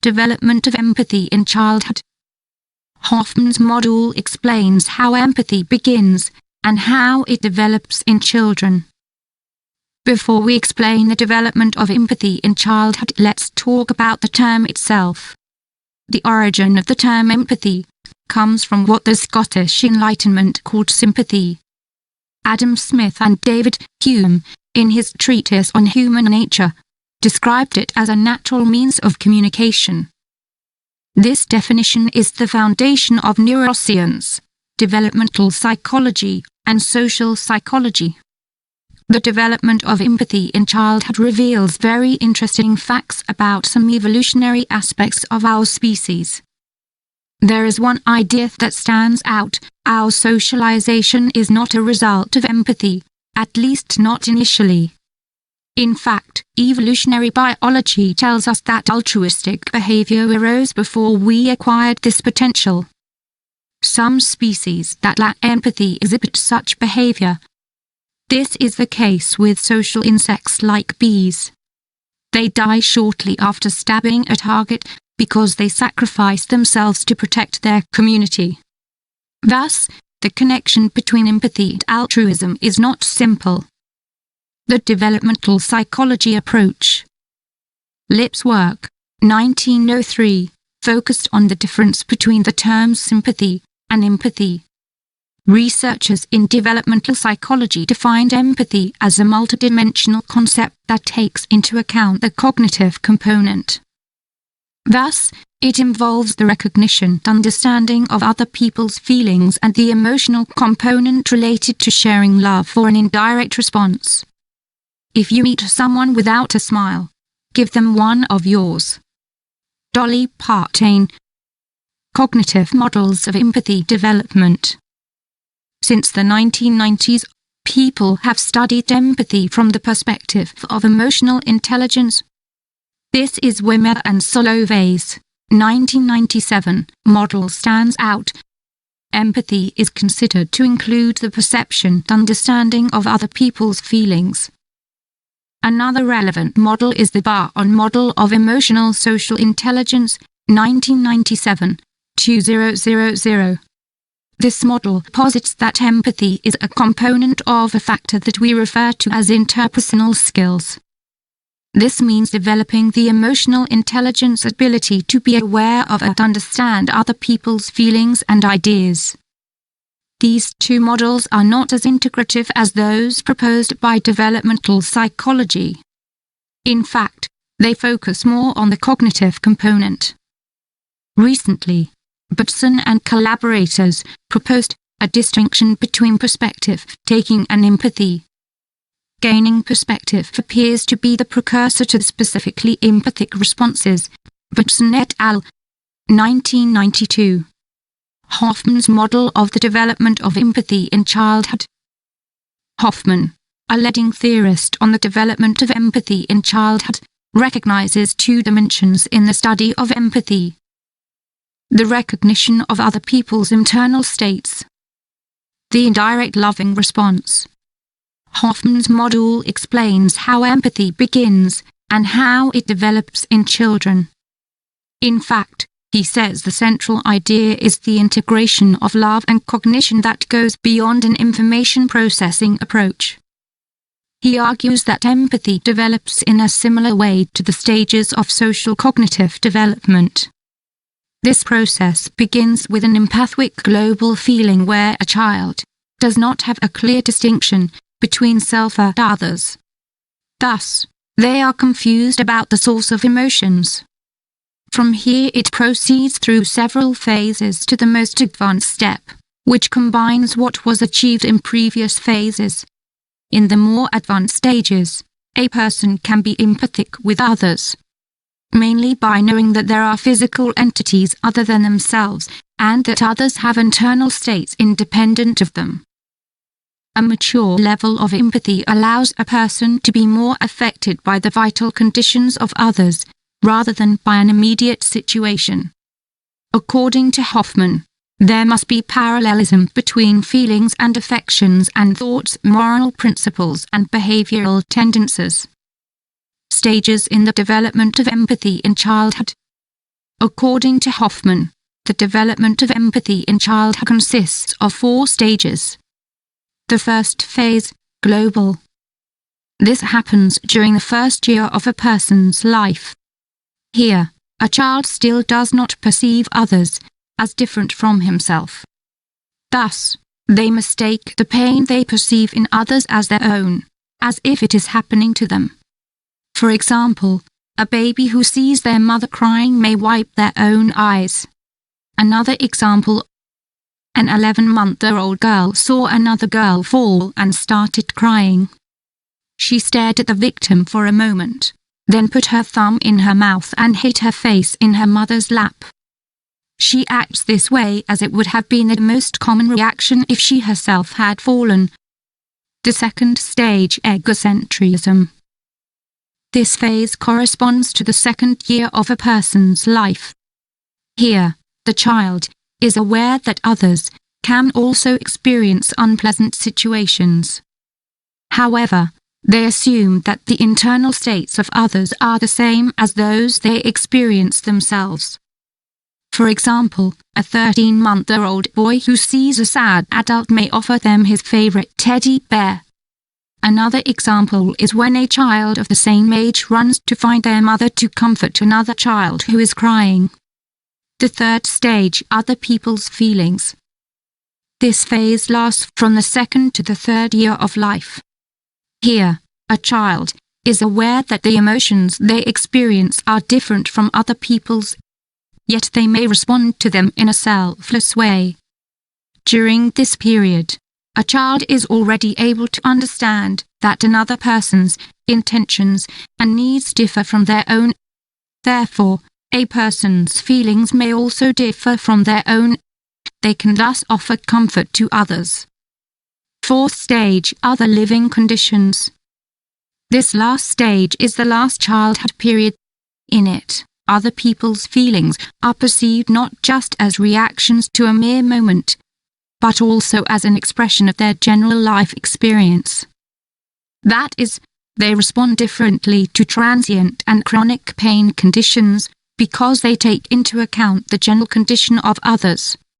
Development of empathy in childhood. Hoffman's model explains how empathy begins and how it develops in children. Before we explain the development of empathy in childhood, let's talk about the term itself. The origin of the term empathy comes from what the Scottish Enlightenment called sympathy. Adam Smith and David Hume, in his treatise on human nature, described it as a natural means of communication. This definition is the foundation of neuroscience, developmental psychology, and social psychology. The development of empathy in childhood reveals very interesting facts about some evolutionary aspects of our species. There is one idea that stands out: our socialization is not a result of empathy, at least not initially. In fact, evolutionary biology tells us that altruistic behavior arose before we acquired this potential. Some species that lack empathy exhibit such behavior. This is the case with social insects like bees. They die shortly after stabbing a target because they sacrifice themselves to protect their community. Thus, the connection between empathy and altruism is not simple. The developmental psychology approach. Lipp's work, 1903, focused on the difference between the terms sympathy and empathy. Researchers in developmental psychology defined empathy as a multidimensional concept that takes into account the cognitive component. Thus, it involves the recognition and understanding of other people's feelings and the emotional component related to sharing love or an indirect response. If you meet someone without a smile, give them one of yours. Dolly Partain. Cognitive models of empathy development. Since the 1990s, people have studied empathy from the perspective of emotional intelligence. This is Wimmer and Solovey's 1997 model stands out. Empathy is considered to include the perception and understanding of other people's feelings. Another relevant model is the Barron model of emotional social intelligence, 1997, 2000. This model posits that empathy is a component of a factor that we refer to as interpersonal skills. This means developing the emotional intelligence ability to be aware of and understand other people's feelings and ideas. These two models are not as integrative as those proposed by developmental psychology. In fact, they focus more on the cognitive component. Recently, Batson and collaborators proposed a distinction between perspective taking and empathy. Gaining perspective appears to be the precursor to specifically empathic responses. Batson et al. 1992. Hoffman's model of the development of empathy in childhood. Hoffman, a leading theorist on the development of empathy in childhood, recognizes two dimensions in the study of empathy: the recognition of other people's internal states, the indirect loving response. Hoffman's model explains how empathy begins and how it develops in children. In fact, he says the central idea is the integration of love and cognition that goes beyond an information processing approach. He argues that empathy develops in a similar way to the stages of social cognitive development. This process begins with an empathic global feeling where a child does not have a clear distinction between self and others. Thus, they are confused about the source of emotions. From here it proceeds through several phases to the most advanced step, which combines what was achieved in previous phases. In the more advanced stages, a person can be empathic with others, mainly by knowing that there are physical entities other than themselves, and that others have internal states independent of them. A mature level of empathy allows a person to be more affected by the vital conditions of others, rather than by an immediate situation. According to Hoffman, there must be parallelism between feelings and affections and thoughts, moral principles and behavioral tendencies. Stages in the development of empathy in childhood. According to Hoffman, the development of empathy in childhood consists of 4 stages. The first phase, global. This happens during the first year of a person's life. Here, a child still does not perceive others as different from himself. Thus, they mistake the pain they perceive in others as their own, as if it is happening to them. For example, a baby who sees their mother crying may wipe their own eyes. Another example: an 11-month-old girl saw another girl fall and started crying. She stared at the victim for a moment, then put her thumb in her mouth and hid her face in her mother's lap. She acts this way as it would have been the most common reaction if she herself had fallen. The second stage, egocentrism. This phase corresponds to the second year of a person's life. Here, the child is aware that others can also experience unpleasant situations. However, they assume that the internal states of others are the same as those they experience themselves. For example, a 13-month-old boy who sees a sad adult may offer them his favorite teddy bear. Another example is when a child of the same age runs to find their mother to comfort another child who is crying. The third stage, other people's feelings. This phase lasts from the second to the third year of life. Here, a child is aware that the emotions they experience are different from other people's, yet they may respond to them in a selfless way. During this period, a child is already able to understand that another person's intentions and needs differ from their own. Therefore, a person's feelings may also differ from their own. They can thus offer comfort to others. Fourth stage, other living conditions. This last stage is the last childhood period. In it, other people's feelings are perceived not just as reactions to a mere moment, but also as an expression of their general life experience. That is, they respond differently to transient and chronic pain conditions because they take into account the general condition of others.